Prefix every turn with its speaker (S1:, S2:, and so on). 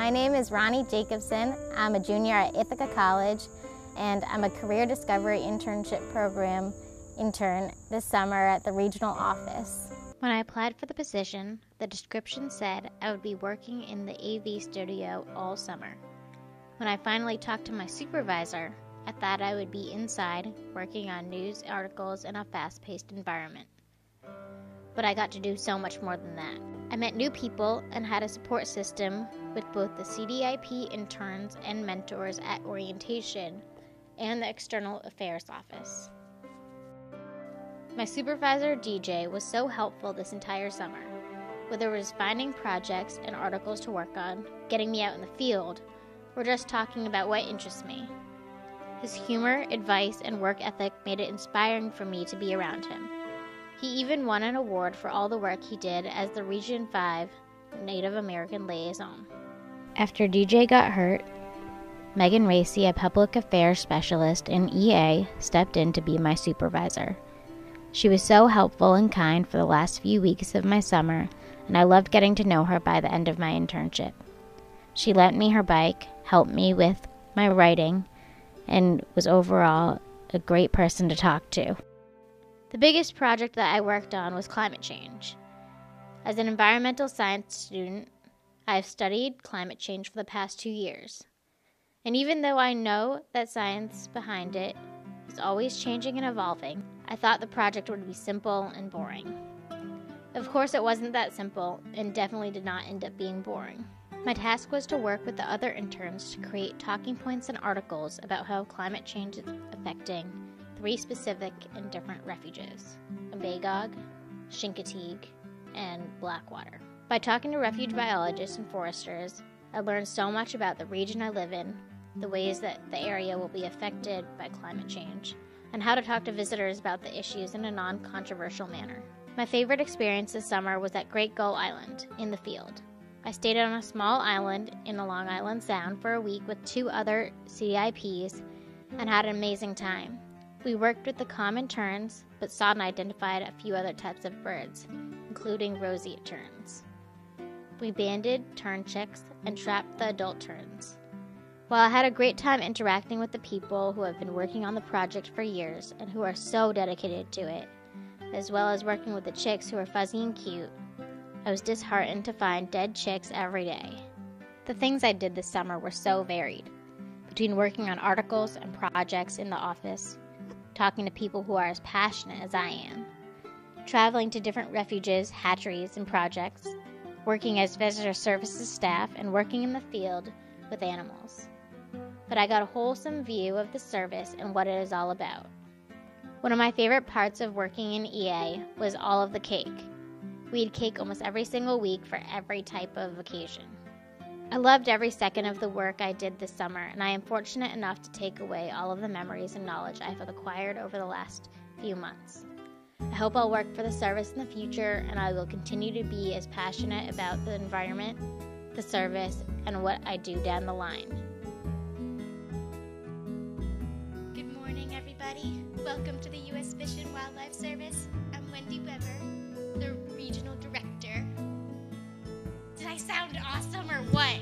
S1: My name is Rani Jacobson. I'm a junior at Ithaca College, and I'm a Career Discovery Internship Program intern this summer at the regional office.
S2: When I applied for the position, the description said I would be working in the AV studio all summer. When I finally talked to my supervisor, I thought I would be inside working on news articles in a fast-paced environment. But I got to do so much more than that. I met new people and had a support system with both the CDIP interns and mentors at orientation and the External Affairs Office. My supervisor, DJ, was so helpful this entire summer, whether it was finding projects and articles to work on, getting me out in the field, or just talking about what interests me. His humor, advice, and work ethic made it inspiring for me to be around him. He even won an award for all the work he did as the Region 5 Native American liaison. After DJ got hurt, Megan Racy, a public affairs specialist in EA, stepped in to be my supervisor. She was so helpful and kind for the last few weeks of my summer, and I loved getting to know her by the end of my internship. She lent me her bike, helped me with my writing, and was overall a great person to talk to. The biggest project that I worked on was climate change. As an environmental science student, I have studied climate change for the past 2 years. And even though I know that science behind it is always changing and evolving, I thought the project would be simple and boring. Of course, it wasn't that simple and definitely did not end up being boring. My task was to work with the other interns to create talking points and articles about how climate change is affecting 3 specific and different refuges: Bagog, Chincoteague, and Blackwater. By talking to refuge biologists and foresters, I learned so much about the region I live in, the ways that the area will be affected by climate change, and how to talk to visitors about the issues in a non-controversial manner. My favorite experience this summer was at Great Gull Island in the field. I stayed on a small island in the Long Island Sound for a week with 2 other CDIPs and had an amazing time. We worked with the common terns, but saw and identified a few other types of birds, including roseate terns. We banded tern chicks and trapped the adult terns. While I had a great time interacting with the people who have been working on the project for years and who are so dedicated to it, as well as working with the chicks who are fuzzy and cute, I was disheartened to find dead chicks every day. The things I did this summer were so varied, between working on articles and projects in the office, talking to people who are as passionate as I am, traveling to different refuges, hatcheries, and projects, working as visitor services staff, and working in the field with animals. But I got a wholesome view of the service and what it is all about. One of my favorite parts of working in EA was all of the cake. We had cake almost every single week for every type of occasion. I loved every second of the work I did this summer, and I am fortunate enough to take away all of the memories and knowledge I have acquired over the last few months. I hope I'll work for the service in the future, and I will continue to be as passionate about the environment, the service, and what I do down the line.
S3: Good morning, everybody. Welcome to the U.S. Fish and Wildlife Service. I'm Wendy Weber, the Regional Director. Did I sound awesome or what?